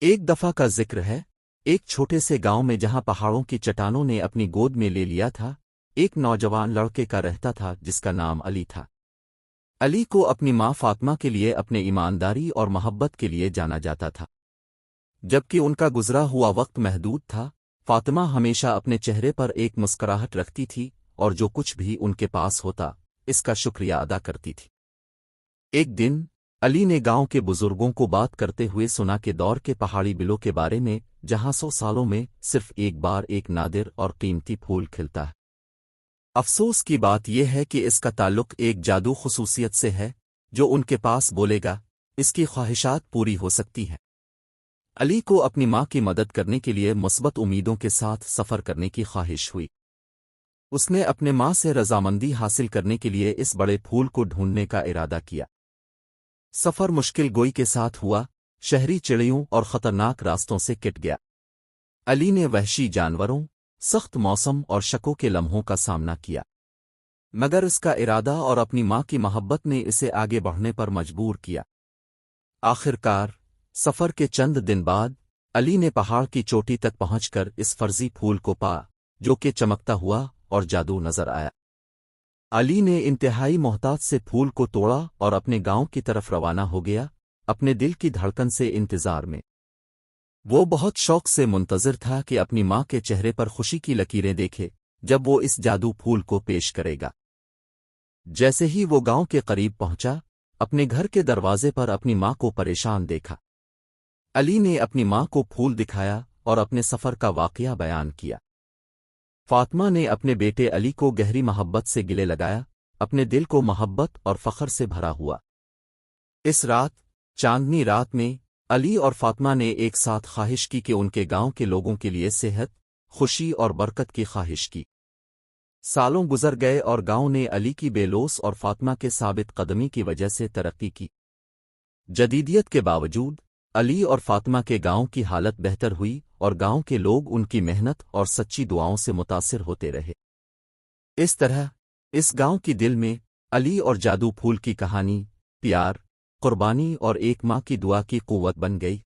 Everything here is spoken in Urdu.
ایک دفعہ کا ذکر ہے، ایک چھوٹے سے گاؤں میں جہاں پہاڑوں کی چٹانوں نے اپنی گود میں لے لیا تھا، ایک نوجوان لڑکے کا رہتا تھا جس کا نام علی تھا۔ علی کو اپنی ماں فاطمہ کے لیے اپنے ایمانداری اور محبت کے لیے جانا جاتا تھا۔ جبکہ ان کا گزرا ہوا وقت محدود تھا، فاطمہ ہمیشہ اپنے چہرے پر ایک مسکراہٹ رکھتی تھی اور جو کچھ بھی ان کے پاس ہوتا اس کا شکریہ ادا کرتی تھی۔ ایک دن علی نے گاؤں کے بزرگوں کو بات کرتے ہوئے سنا کہ دور کے پہاڑی بلوں کے بارے میں جہاں 100 سالوں میں صرف ایک بار ایک نادر اور قیمتی پھول کھلتا ہے۔ افسوس کی بات یہ ہے کہ اس کا تعلق ایک جادو خصوصیت سے ہے جو ان کے پاس بولے گا اس کی خواہشات پوری ہو سکتی ہیں۔ علی کو اپنی ماں کی مدد کرنے کے لیے مثبت امیدوں کے ساتھ سفر کرنے کی خواہش ہوئی۔ اس نے اپنے ماں سے رضامندی حاصل کرنے کے لیے اس بڑے پھول کو ڈھونڈنے کا ارادہ کیا۔ سفر مشکل گوئی کے ساتھ ہوا، شہری چڑیوں اور خطرناک راستوں سے کٹ گیا۔ علی نے وحشی جانوروں، سخت موسم اور شکوں کے لمحوں کا سامنا کیا، مگر اس کا ارادہ اور اپنی ماں کی محبت نے اسے آگے بڑھنے پر مجبور کیا۔ آخر کار سفر کے چند دن بعد علی نے پہاڑ کی چوٹی تک پہنچ کر اس فرضی پھول کو پا جو کہ چمکتا ہوا اور جادو نظر آیا۔ علی نے انتہائی محتاط سے پھول کو توڑا اور اپنے گاؤں کی طرف روانہ ہو گیا، اپنے دل کی دھڑکن سے انتظار میں۔ وہ بہت شوق سے منتظر تھا کہ اپنی ماں کے چہرے پر خوشی کی لکیریں دیکھے جب وہ اس جادو پھول کو پیش کرے گا۔ جیسے ہی وہ گاؤں کے قریب پہنچا، اپنے گھر کے دروازے پر اپنی ماں کو پریشان دیکھا۔ علی نے اپنی ماں کو پھول دکھایا اور اپنے سفر کا واقعہ بیان کیا۔ فاطمہ نے اپنے بیٹے علی کو گہری محبت سے گلے لگایا، اپنے دل کو محبت اور فخر سے بھرا ہوا۔ اس رات، چاندنی رات میں، علی اور فاطمہ نے ایک ساتھ خواہش کی کہ ان کے گاؤں کے لوگوں کے لیے صحت، خوشی اور برکت کی خواہش کی۔ سالوں گزر گئے اور گاؤں نے علی کی بے لوث اور فاطمہ کے ثابت قدمی کی وجہ سے ترقی کی۔ جدیدیت کے باوجود علی اور فاطمہ کے گاؤں کی حالت بہتر ہوئی اور گاؤں کے لوگ ان کی محنت اور سچی دعاؤں سے متاثر ہوتے رہے۔ اس طرح اس گاؤں کی دل میں علی اور جادو پھول کی کہانی، پیار، قربانی اور ایک ماں کی دعا کی قوت بن گئی۔